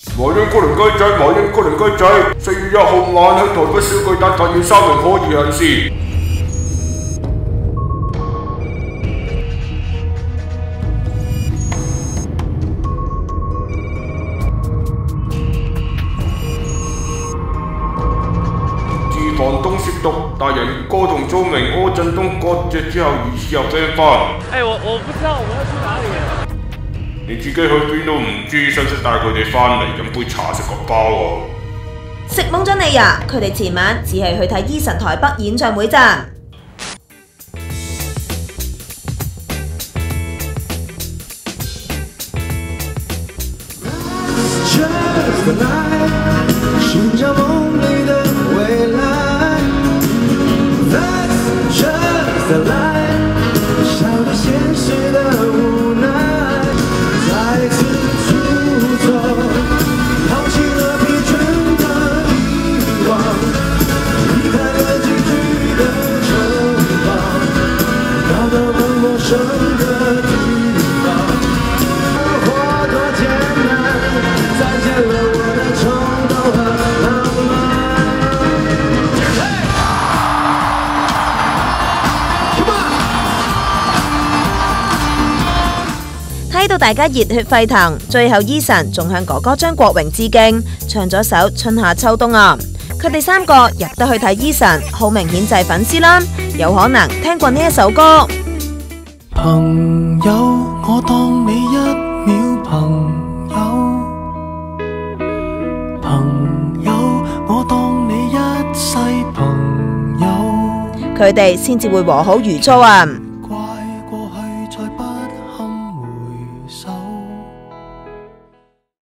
華英哥鄰雞仔，華英哥鄰雞仔，4月1號晚喺台北小巨蛋發現3名可疑人士。自房東涉毒，大人哥同租名柯震東割席之後疑似又飛翻。我不知道我要去哪裡。你自己去邊都唔知，使唔使帶佢哋翻嚟飲杯茶食個包啊？食懵咗你呀！佢哋前晚只係去睇 Eason 台北演唱會咋。睇到大家熱血沸騰，最後 Eason 仲向哥哥張國榮致敬，唱咗首《春夏秋冬》啊！佢哋3個入得去睇 Eason，好明顯就係粉絲啦，有可能聽過呢一首歌。朋友，我當你1秒朋友，朋友，我當你一世朋友，佢哋先至會和好如初啊！